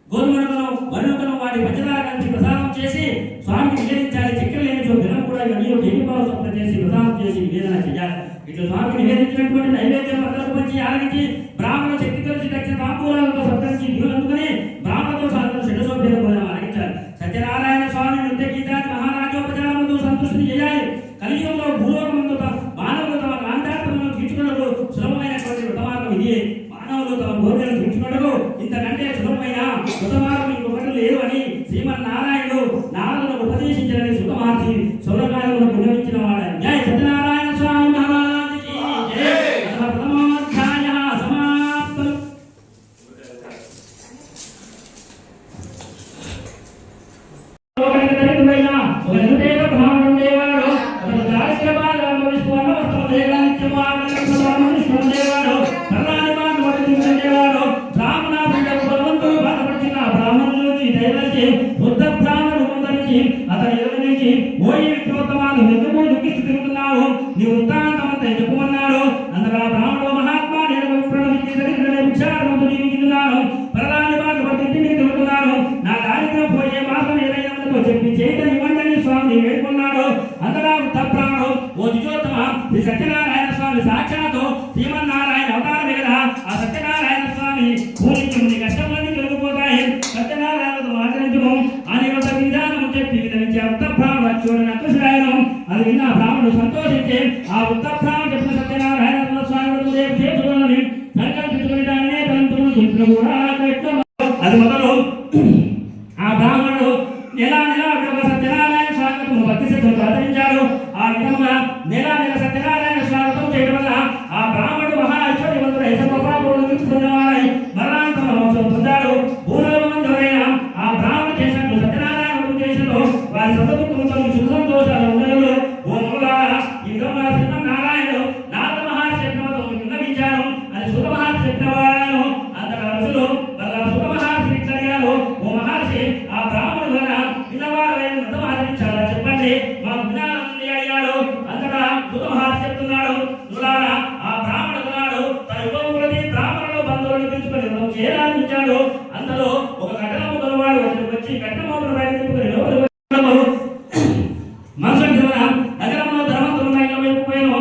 గోధుమలను వరుణులను వాటి పంచదార కలిసి ప్రసాదం చేసి స్వామికి నివేదించాలి. చక్కెర లేని దినం కూడా ఇవన్నీ ఎన్నిపాలు సప్న చేసి ప్రసాదం చేసి నివేదన చేయాలి. ఇట్లా స్వామికి నివేదించినటువంటి నైవేద్యం అందరూ వచ్చి ఆరగించి బ్రాహ్మణ శక్తి కలిసి దక్షిణ తాంబూలాలతో సప్తరించి నీళ్ళు అందుకుని బ్రాహ్మణతో సాధన షడ్డశోభ్యత భోజనం ఆరగించాలి. సత్యనారాయణ స్వామి నృత్య గీతాన్ని మహారాజోపచారములతో సంతృష్టి చేయాలి. కలియుగంలో భూలోకముందు మానవులు తమ కాంతాత్మను తీర్చుకున్నప్పుడు సులభమైనటువంటి వ్రతమార్గం ఇది. మానవులు తమ భోజనం తీర్చుకున్నప్పుడు ఇంతకంటే సులభమైన వ్రతమార్గం ఇంకొకటి లేదు అని శ్రీమన్నారాయణుడు నారదులకు ఉపదేశించాలని సుఖమార్చి సౌరకాలంలో పుణ్యమించిన వాడు. జై సత్యనారాయణ స్వామి మహారాజుకి జై. ప్రథమోధ్యాయ సమాప్తం. సత్యనారాయణ స్వామి సాక్షాత్తు శ్రీమన్నారాయణ అవతారమే కదా. ఆ సత్యనారాయణ స్వామి పూజించి కష్టములన్నీ తొలగిపోతాయి. సత్యనారాయణతో ఆచరించము అని ఒక విధానం చెప్పి విధమించే ఉత్తభ్రాహ్మణ చూడని అతుషాయనం అది విన్న బ్రాహ్మణుడు సంతోషించి ఆ ఉత్తభ్రాహ్మణ చెప్పిన సత్యనారాయణ స్వామి రేపు చేతులని సంకల్పించుకుని దాన్నే తలంతులు చెప్పిన కూడా అది మొదలు ఆ బ్రాహ్మణుడు నెల సత్యనారాయణ స్వాగతం భక్తి శ్రద్ధతో ఆచరించాడు. ఆ విధంగా నెల సత్యనారాయణ స్వాగతం చేయడం వల్ల ఆ బ్రాహ్మణుడు మహా ఐశ్వర్యవంతుడై సర్వపాపములై మరణాంతర మోక్షం పొందాడు. భూలోకమందు ఎవరైనా ఆ బ్రాహ్మణుడు చేసినట్లు సత్యనారాయణ చేసినట్లు వారి సర్వదుఃఖములతో సుఖ సంతోషాలు ఉండదు. ఓ మూలారా ఈ విధంగా శ్రీమన్నారాయణుడు నారద మహర్షి చెప్పినతో విన్నవించారు. అది సుఖ మహర్షి చెప్పినవాడు. అంతగా ఋషులు వాళ్ళ సుఖ మహర్షి ఇట్లడిగారు, ఓ మహర్షి ఆ బ్రాహ్మణుడు ద్వారా విన్నవారైన వ్రతం ఆచరించాలా చెప్పండి, మా వినాలని అడిగాడు. అంతగా సుఖ మహర్షి చెప్తున్నాడు, నులారా ఆ బ్రాహ్మణుడు తన యుగములది బ్రాహ్మణుడు బంధువులను పిలుచుకొని వ్రతం చేయాలనిచ్చాడు. అందులో ఒక ఘటనము గలవాడు వచ్చి ఘటనము బయట తిప్పుకొని లోపల మనసు నగరంలో ధర్మంతులు వైపు పోయాను.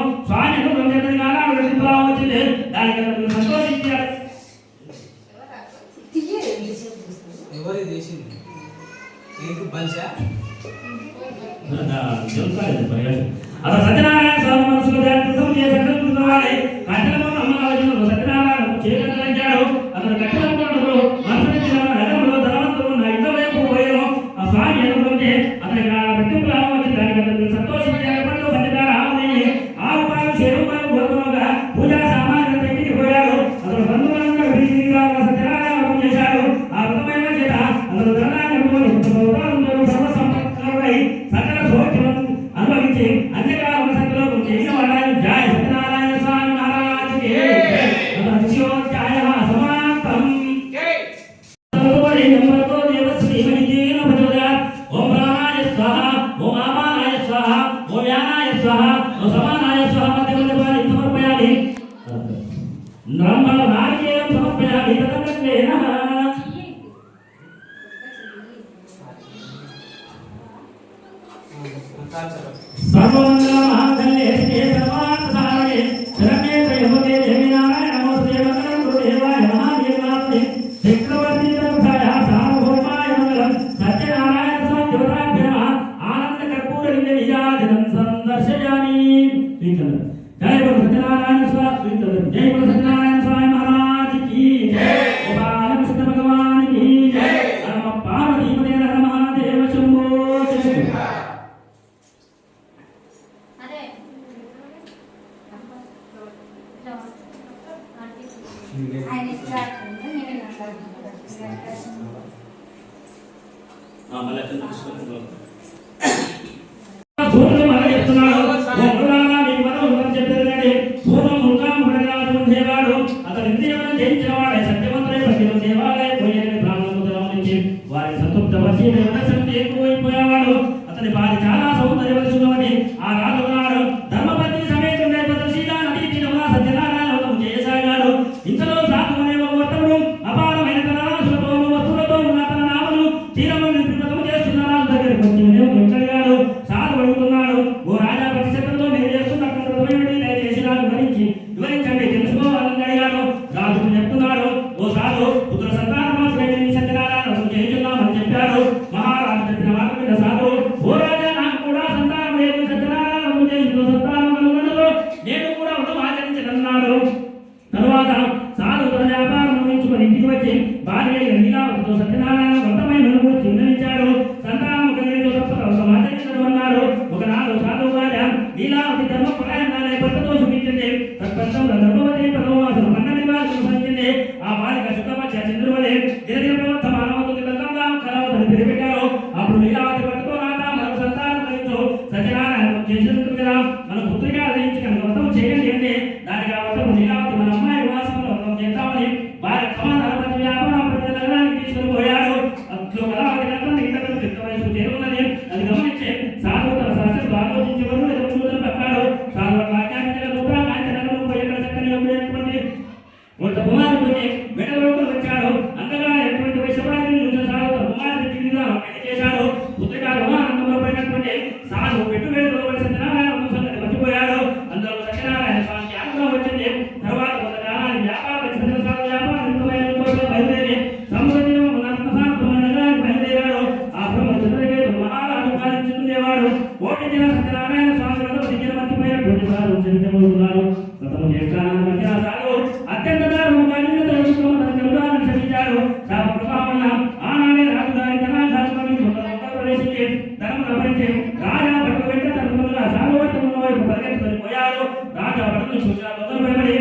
जय बोलो सत्यनारायण स्वामी जय बोलो सत्यनारायण स्वामी महाराज की जय बाल कृष्ण भगवान की जय नमः पार्वती पते हर महादेव शंभो शंकर అదే ఆయన ఇష్టం నేను అంటాను మళ్ళీ పూర్వం అలా చెప్తున్నాడు మీకు మనం ఉందని చెప్పారు కానీ పూర్వం ముఖాముఖుడు ఉండేవాడు అతను ఇంద్రియములను జయించిన వాడే సత్యవంతుడై ప్రతి దేవాలయ పోయేది బ్రాహ్మణులు గమనించి వారిని సంతృప్తపరిచి దేవదర్శనం ఎక్కువైపోయేవాడు అతని భార్య చాలా సౌందర్యవలసినవని ఆ రాజు ఉన్నాడు ధర్మపత్ని సమేతుడై ప్రదర్శిగా నదీ తీరమున సత్యనారాయణ వ్రతం చేయసాగాడు ఇంతలో సాధువునే ఒక వర్తముడు అపారమైన తన రాసులతోనూ వస్తువులతో ఉన్న తన నామను తీరమును వ్రతము చేస్తున్న రాజు దగ్గరికి వచ్చి ఎక్కడిగాడు సాధువు అడుగుతున్నాడు ఓ రాజా ప్రతి శబ్దంతో మీరు చేస్తున్నటువంటి వ్రతమేమిటి దయచేసి నాకు వివరించండి తెలుసుకోవాలని అడిగాడు రాజు చెప్తున్నాడు ఓ సాధు పుత్ర సంతానమాత్రమే సత్యనారాయణ వ్రతం చేయించున్నామని చెప్పాడు మహారాజు చెప్పిన మాట మీద సాధువు ఓ రాజా నాకు కూడా సంతానం లేదు సత్యనారాయణ వ్రతం చేయించు సంతానం కలుగునదో నేను కూడా వ్రతం ఆచరించనన్నాడు తరువాత సాధువు తన వ్యాపారం ముగించుకొని ఇంటికి వచ్చి భార్య లీలావతితో సత్యనారాయణ వ్రతమైన గురించి విన్నవించాడు సంతానం కలిగిన వ్రతం ఆచరించడం అన్నాడు ఒకనాడు సాధువు భార్య లీలావతి ధర్మపరాయణాలే భర్తతో సుఖించింది తత్పంచంలో ధర్మవతి పదవాసులు మన్నని వారు సంచింది ఆ బాలిక శుద్ధపక్ష చంద్రువలే దినదిన ప్రవర్త మానవతుని గంగా కలవతని పెరిపెట్టారు అప్పుడు లీలావతి భర్తతో రాత మనకు సంతానం కలిగించు సత్యనారాయణ చేసినట్టు కదా మన పుత్రిగా ఆదరించిన వ్రతం చేయండి అంటే దానికి ఆ వ్రతం లీలావతి మన అమ్మాయి వివాసంలో వ్రతం చేద్దామని భార్య సమాధాన ప్రతి వ్యాపారం ప్రతి నగరానికి తీసుకుని పోయాడు అట్లు కలవతి కనుక ఇంటర్ చిత్త వయసు చేరుకున్నది అది గమనించి సాధువు తన సరస్సు ఆలోచించి వరకు ఎదురు పెట్టాడు సాధువు ఆజ్ఞాపించిన రూపా కాంచనగరం ఎక్కడ చక్కని ఉపయోగపడి ఒక కుమారుడిని వెడలోకి వచ్చాడు అంతగా ఎటువంటి విషయాన్ని చూసిన సాధువు తన కుమారుని తిరిగిగా పెళ్లి చేశాడు పుత్రిక రుణానందంలో పడినటువంటి సాధువు పెట్టుబడి సత్యనారాయణ సంగతి మర్చిపోయాడు అందులో సత్యనారాయణ స్వామికి ఆగ్రహం వచ్చింది తర్వాత కొంతకాలానికి వ్యాపారం బయలుదేరి సముద్రం నగరానికి బయలుదేరాడు ఆ బ్రహ్మ చంద్రకేతు మహారాజు పాలించుకునేవాడు ఓటించిన సత్యనారాయణ స్వామి వద్ద దిగిన మర్చిపోయినటువంటి సాధువు చరిత్రమవుతున్నారు వ్రతము చేస్తానని వచ్చిన సాధువు అత్యంత క్షమించాడు ప్రభావం ఆనాడే రాజుగారి ధనాధారణ ప్రవేశించి ధనమును అపరించి రాజా భటుల వెంట తన సాధువర్తముల వైపు పరిగెత్తుకొని పోయాడు రాజా భటులు సూచన భయపడి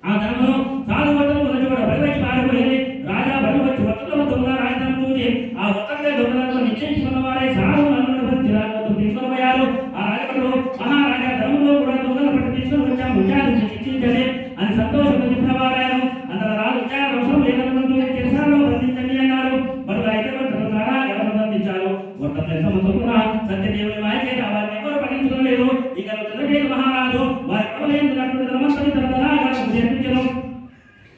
ఆ ధనమును సాధువర్తము కూడా పరివచ్చి పారిపోయింది రాజా భటులు వచ్చి వర్తల వద్ద ఉన్న రాజధాని చూసి ఆ వర్తలే దొంగలను నిశ్చయించుకున్న వారే సాధువు తీసుకుని పోయారు ఆ రాజభటులు మహారాజా ధనములో కూడా దొంగల పట్టి తీసుకుని వచ్చాము విచారించి శిక్షించండి అని సంతోషంతో చెప్పిన వారాయను అంతలో రాజు విచార అవసరం లేదనుకుంటూ చిరసాలలో బంధించండి అన్నారు బడులు అయితే ద్వారా గడప బంధించారు వర్తలు ఎంతమందుకున్నా సత్యదేవుని మాయచేత వారిని ఎవరు పఠించుకోలేదు ఇక చంద్రకేతు మహారాజు వారి కవలేందునటువంటి ధర్మంతని తన ధనాగారం చేర్పించను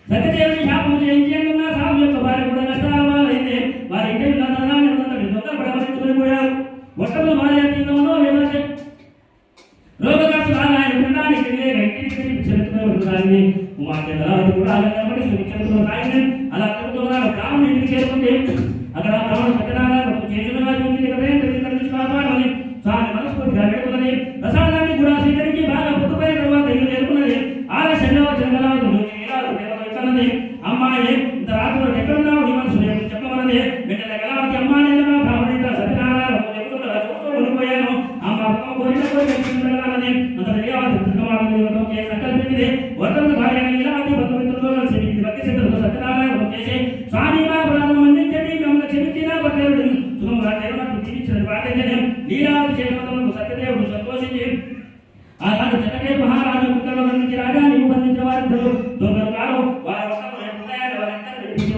సత్యదేవుని శాపం చేయించేందున్న సాధు యొక్క వారి కూడా నష్టాలైంది వారి ఇంటి ధనాన్ని దొంగ పడవరించుకొని పోయారు వర్తలు మాయాతీతంలో విమర్శ రోగకాసు ఆయన ఉండడానికి చరిత్రని కుమార్తె ధనావతి కూడా అలాగే చరిత్రలో సాగింది అలా తిరుగుతున్నాడు బ్రాహ్మణుడి ఇంటికి చేరుకుంది అక్కడ బ్రాహ్మణుడు సత్యనారాయణ చేతులుగా చూసి నుంచి కాపాడమని తాను మనస్ఫూర్తిగా పెట్టుకున్నది ప్రసాదాన్ని కూడా స్వీకరించి బాగా పుట్టుపోయిన తర్వాత ఇల్లు చేరుకున్నది ఆలస్యంగా వచ్చిన కలవతున్నది అమ్మాయి ఇంత రాత్రిలో ఎక్కడున్నావు నీ మనసు చెప్పమన్నది వెంటనే కలవతి అమ్మాయి బ్రాహ్మణి సత్యనారాయణ ఉండిపోయాను అమ్మ కోరిన కోరినది అంత సంకల్పించింది వర్తలు భార్య నీలావతి బంధుమిత్రులతో కలిసి భక్తి సిద్ధులతో సత్యనారాయణ చేసి స్వామి మా ప్రాణం అందించండి మిమ్మల్ని క్షమించిన భక్తుడు సుమంగా దేవుడు జీవించిన ప్రార్థన నీలావతి చేయడంలో సత్యదేవుడు సంతోషించి ఆ రాజు చంద్రకేతు మహారాజు పుత్రుల నుంచి రాజాన్ని బంధించిన వారిద్దరు దొంగలు కాదు వారి వారందరూ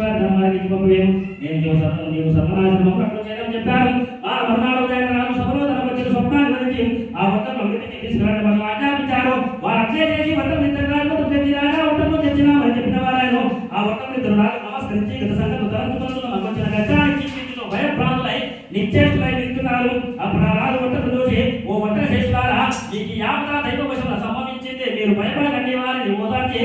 వారి ధర్మానికి పంపలేము నేను సర్వనాశనం అప్పుడు చేయడం చెప్పారు ఆ మర్నాడు రాజు సభలో తన వచ్చిన స్వప్నాన్ని గురించి ఆ వద్దను ఇంటికి తీసుకురావడం మనం ఆజ్ఞాపించారు వారు అట్లే చేసి వద్దం ఇద్దరు రాజు తెచ్చి రాజా వద్దము తెచ్చినామని చెప్పిన వారాయను ఆ వద్దం ఇద్దరు రాజు నమస్కరించి గత సంగతి తలంచుకుంటూ వచ్చిన గజానికి భయభ్రాంతులై నిశ్చేష్టులై నిలుస్తున్నారు అప్పుడు ఆ రాజు వద్దకు చూసి ఓ వద్దన చేస్తారా మీకు యావత దైవవశంలో సంభవించింది మీరు భయపడకండి వారిని ఓదార్చి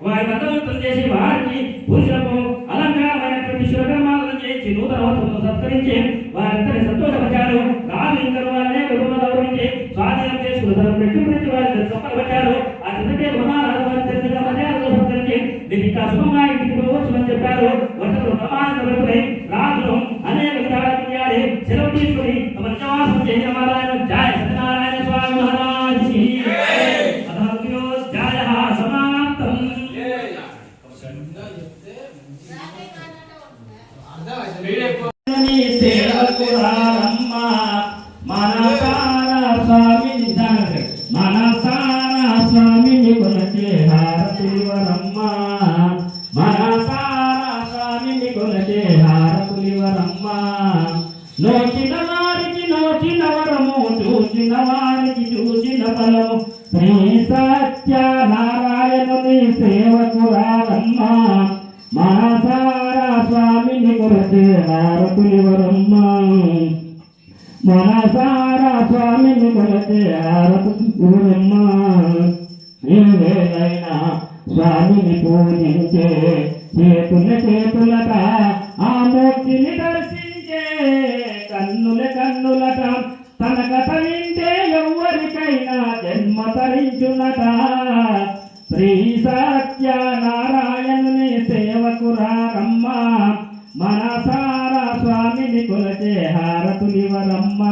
వారి మతవంతులు చేసి వారిని పురుషులకు అలంకారమైనటువంటి శుభకర్మాలను చేయించి నూతన వస్తువులను సత్కరించి వారిద్దరిని సంతోషపరిచారు రాజు ఇంకా వారినే గౌరవించి స్వాధీనం చేసుకుని తన పెట్టుబడి వారి శ్రీ సత్యనారాయణుని సేవకురాలమ్మ మనసారా స్వామిని కొరచే హారతులివరమ్మ మనసారా స్వామిని కొరచే హారతులివరమ్మ ఏ వేళైనా స్వామిని పూజించే చేతులట ఆ మూర్తిని దర్శించే కన్నులట తన కథ వింటే ఎవరికైనా జన్మ తరించునట శ్రీ సత్యనారాయణుని సేవకురారమ్మ మనసారా స్వామిని కొలచే హారతులివరమ్మ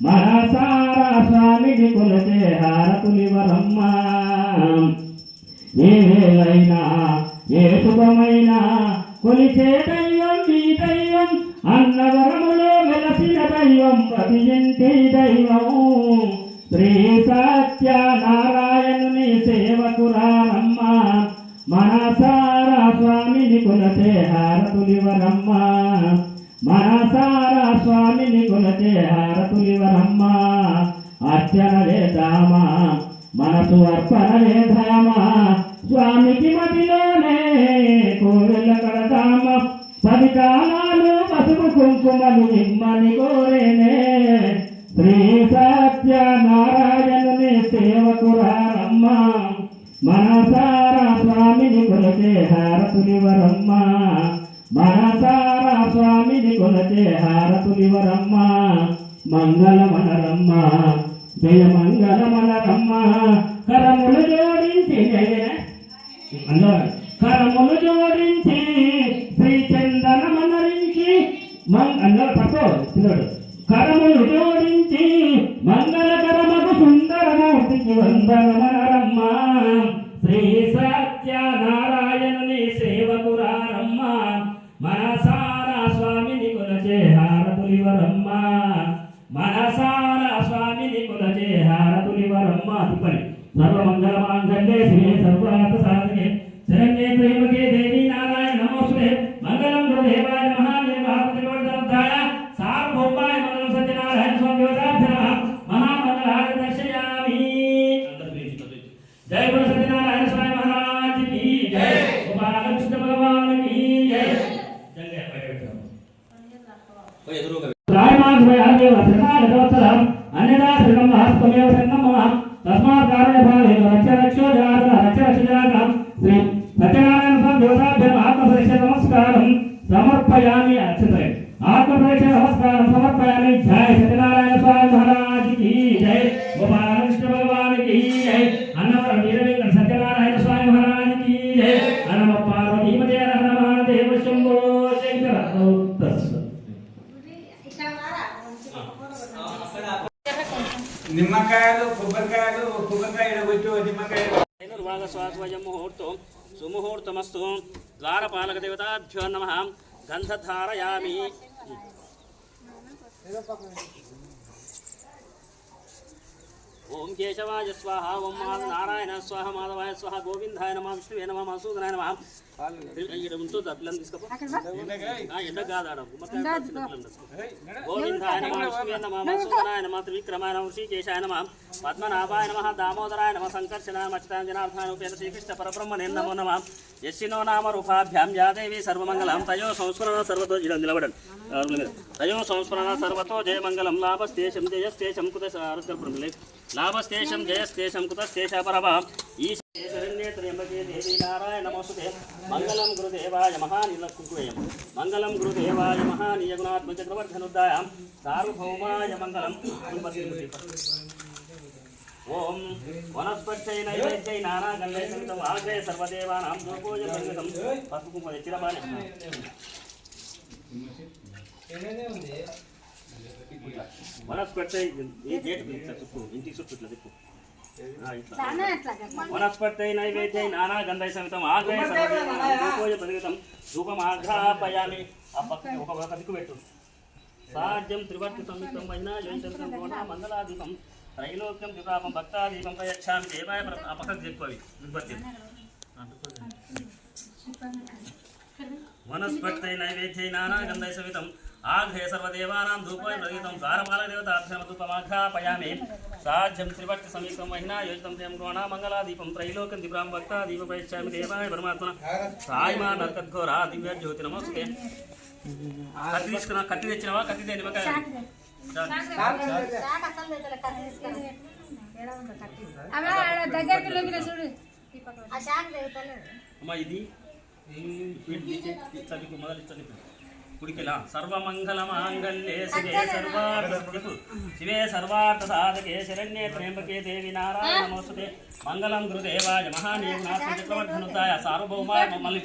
మనసారా స్వామిని కొలచే హారతులివరమ్మ ఏ వేళైనా ఏ శుభమైనా కొలిచే దైవం ఈ దైవం అన్నవరములో వెలసిన దైవం ప్రతింటి దైవం శ్రీ సత్యనారాయణుని సేవకురాలమ్మ మనసారా స్వామిని కొలచే హారతులివరమ్మ మనసారా స్వామిని కొలచే హారతులివరమ్మ అర్చన చేద్దామా మనసు అర్పణ చేద్దామా స్వామికి మదిలోనే కోవెల కడదామ 10 కాలాలు పసుపు కుంకుమలు ఇమ్మని కోరేనే శ్రీ సత్యనారాయణుని సేవకురారమ్మ మనసారా స్వామిని కొలచే హారతులివరమ్మ మనసారా స్వామిని కొలచే హారతులివరమ్మ మంగళమనరమ్మ జయ మంగళమనరమ్మ కరములు జోడించి కరములు జోడించి శ్రీ చందనమనరించి కరములు జోడించి మంగళకరమగు సుందరమూర్తికి వందనమనరమ్మ శ్రీ సత్యనారాయణుని సేవకురారమ్మ మనసారా స్వామిని కొలచే హారతులివరమ్మ మనసారా స్వామిని కొలచే హారతులివరమ్మ తిప్పని సర్వమంగళమాంగళ్యే శివే సర్వార్థ సాధకే శరణ్యే త్రయంబకే దేవి నారాయణ నమోస్తుతే మంగళం గురుదేవాయ మహాదేవాయ సార్వభౌమాయ మంగళం సత్యనారాయణ స్వామి దేవతాభ్యః మహామంగళాయ దర్శయామి జై గురు సత్యనారాయణ స్వామి మహారాజ్ కి జై గోపాలకృష్ణ భగవాన్ కి జై జంగే अन्यदा श्रीरम हस्तमेव शरणं मम तस्मात् कारणभावेन रक्षरक्षो जनार्दन रक्षरक्षजनार्दन श्री सत्यनारायण स्वामी देवताभ्यः आत्मपरीक्षा नमस्कारं समर्पयामि अक्षते आत्मपरीक्षा नमस्कारं समर्पयामि जय सत्यनारायण स्वामी महाराज की जय गोपालकृष्ण भगवान की जय अन्नवर वीरवेंकट सत्यनारायण स्वामी महाराज की जय नम पार्वती मते हर महादेव शंभो शंकर నిమ్మకాయలు కొబ్బరికాయ కొట్టి నిమ్మకాయలు ముహూర్తం సుముహూర్తమస్తు ద్వారపాలక దేవతాభ్యో నమః గంధధారయామి ఓం కేశవాయ స్వాహ ఓం నారాయణ స్వాహ మాధవాయ స్వాహ గోవిందాయ నమః విష్ణువే నమః మసూదనాయ నమః ఉంటుంది పిల్లలు తీసుకో ఎండ కాదాడ గోవిందాయ నమః విష్ణువే నమః మసూదనాయ నమః త్రివిక్రమాయ నమః శ్రీకేశాయ నమః పద్మనాభాయ నమః దామోదరాయ నమః సంకర్షణాయ మచ్చితాంజనార్థాయ ఉపేత శ్రీకృష్ణ పరబ్రహ్మణే నమో నమః యస్సినో నామ రూపాభ్యాం యాదేవి సర్వమంగళం తయో సంస్మరణ సర్వతో నిలబడండి తయో సంస్మరణ సర్వతో జయమంగళం లాభస్తేషం జయస్తేషం కుత లాభస్తేషం జయస్తేషం కుతస్తేష పరమ ఈ శరణ్యే త్రయంబకే దేవి నారాయణ నమోస్తుతే మంగళం గురుదేవాయ మహానిలకుంకుయం మంగళం గురుదేవాయ మహానీయ గుణాత్మ చక్రవర్ధనుద్దాయ సార్వభౌమాయ మంగళం ఓం వనస్పత్యై నైవేద్యై నానాగంధై సమితం ఆగ్రే సర్వదేవానాం ధూపోజ సంగతం పసుపు చిరమాని వనస్పత్యై ఈ గేట్ చుట్టూ ఇంటికి చుట్టూ ఇట్లా తిప్పు వనస్పత్యై నైవేద్యై నానాగంధై సమితం ఆగ్రే సర్వదేవానాం ధూపోజ సంగతం ధూపమాఘ్రాపయామి ఆ పక్కకి ఒక దిక్కు పెట్టు సాధ్యం త్రివర్తి సంయుక్తం వైనా జయంతం కోణ మంగళాదీపం త్రైలోక్యం ద్విపాపం భక్తాదీపం ప్రయచ్ఛామి దేవాయ ఆ పక్కకు చెప్పుకోవి విభక్తి వనస్పత్యై నైవేద్యై నానాగంధై సవితం ఆఘ్రే సర్వదేవానాం ధూపోయ ప్రదీతం ద్వారపాలక దేవతాభ్యాం ధూపమాఘ్రాపయామి సాధ్యం త్రివర్తి సమీపం మహిళా యోజితం దేం గోణ మంగళాదీపం త్రైలోకం దివ్రాం భక్త దీపపైచ్చామి దేవాయ పరమాత్మన సాయిమా నరకద్ఘోరా దివ్య జ్యోతి నమస్తే. కత్తి తీసుకున్నా, కత్తి తెచ్చినావా? కత్తి తే నిమ్మకాయ దగ్గరికి లోకి చూడు. అమ్మా ఇది చదువు మొదలు చదువు కుడికిలా సర్వమంగళ మాంగళ్యే శివే సర్వార్థ సాధకే శరణ్యే త్ర్యంబకే దేవి నారాయణ నమోస్తుతే మంగళం గురుదేవాయ మహానీయగుణాత్మ చక్రవర్ధనుద్దాయ సార్వభౌమాయ మళ్ళీ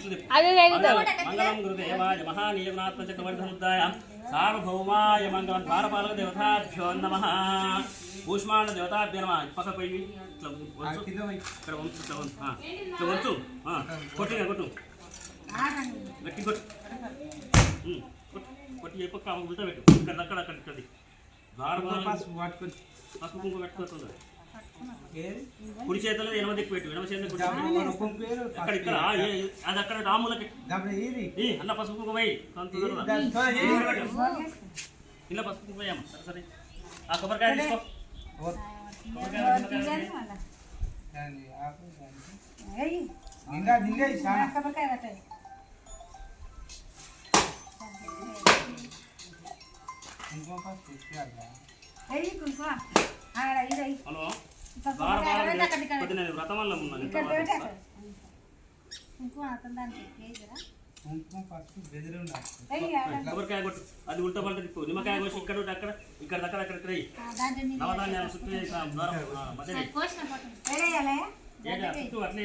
మంగళం గురుదేవాయ మహానీయగుణాత్మ చక్రవర్ధనుద్దాయ సార్వభౌమాయ మంగళం ద్వారపాలక దేవతాభ్యో నమః ఊష్మాణ దేవతాభ్యో నమః. పక్క పోయి ఇట్లా వంచు, ఇక్కడ వంచు, ఇట్లా వంచు, కొట్టిగా కొట్టు, గట్టి కొట్టు, కొట్టి ఏ పక్క ఉల్టా పెట్టు, ఇక్కడ అక్కడ అక్కడ ఇక్కడి పసుపు కుంకుమ పెట్టుకోతుంది. కుడి చేతుల్లో ఎనమ దిక్కు పెట్టు, ఎనమ చేతులు అక్కడ ఇక్కడ అది అక్కడ రాములకి అన్న పసుపు కుంకుమ ఇలా పసుపు కుంకుమ వేయమ్మ. సరే సరే ఆ కొబ్బరికాయ తీసుకో. హలో వ్రతం వల్ల ఉన్నాను. కొబ్బరికాయ కొట్టు, అది ఉల్టా పల్ట తిప్పు. నిమ్మకాయ కోసి ఇక్కడ అక్కడ ఇక్కడ అక్కడ అక్కడ నవధాన్యాలు చుట్టూ మధ్య చుట్టూ అట్లే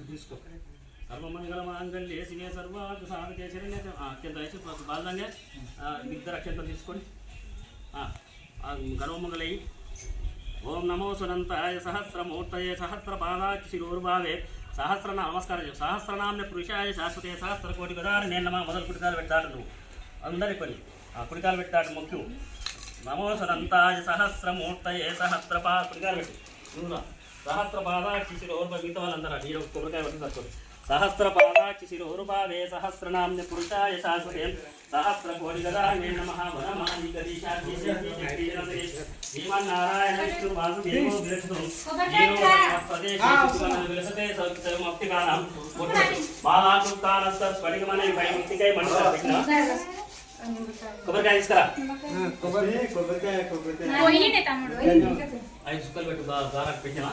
తీసుకో. సర్వమంగళ మాంగళ్యే శివే సర్వార్థ సాధకే శరణ్యే అత్యంత బాధంగా ఇద్దరు అత్యంతం తీసుకొని గర్వమంగళయి. ఓం నమో సునంతాయ సహస్రమూర్తయే సహస్రపాదాక్షి శిరోర్భావే సహస్రనామ నమస్కారం చెప్పు. సహస్రనామ్య పురుషాయ శాశ్వతే సహస్ర కోటి గదారు నేను నమ మొదలు కుడికాలు పెట్టాడు. నువ్వు అందరి పని కుడికాలు పెట్టాడు ముఖ్యం. నమో సునంతాయ సహస్రమూర్తయే కుడికాలు పెట్టు. నువ్వు సహస్రపాదాక్షి శిరోర్భ మిగతా వాళ్ళందరూ నేను కొబ్బరికాయ పట్టి తక్కువ. సహస్రపాదాక్షి శిరోర్భావే సహస్రనామ్య పురుషాయ శాశ్వతే సహస్ర కోటి గదారు నేను నమ శ్రీమన్నారాయణ విష్ణు వాసుదేవో విరచితో విలసతే సౌక్తికానం బాలాకృతానంత స్ఫటికమనే వైముక్తికై మండల పెట్టిన కొబ్బరికాయ తీసుకురా. ఐదు సుక్కలు పెట్టు, దారాకు పెట్టినా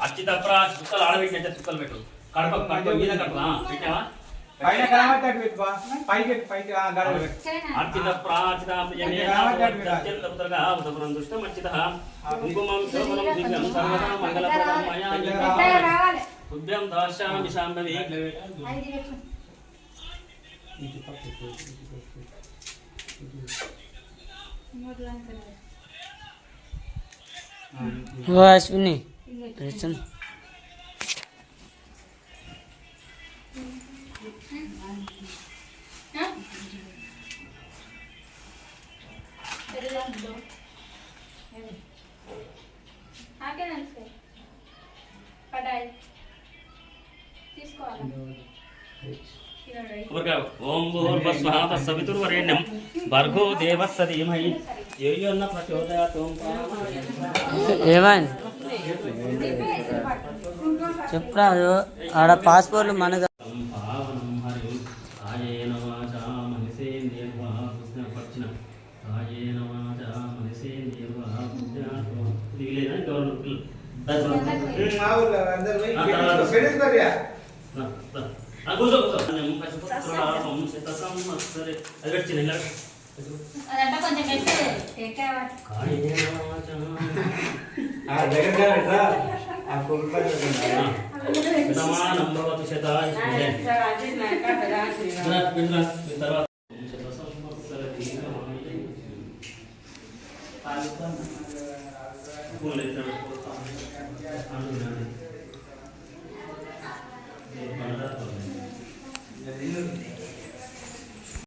అచ్చితప్రా సుక్కలు ఆడబెట్టిన చుక్కలు పెట్టు. కడప కడప మీద కడప పెట్టావా? అర్చిత మంగళం దాశామి శాంభవి. అశ్విని ఓం భూర్భస్వః తత్సవితుర్వరేణ్యం భర్గో దేవస్య ధీమహి ధియో న ప్రచోదయాత్. ఏమని చెప్పరా ఆడ పాస్పోర్ట్లు మనకు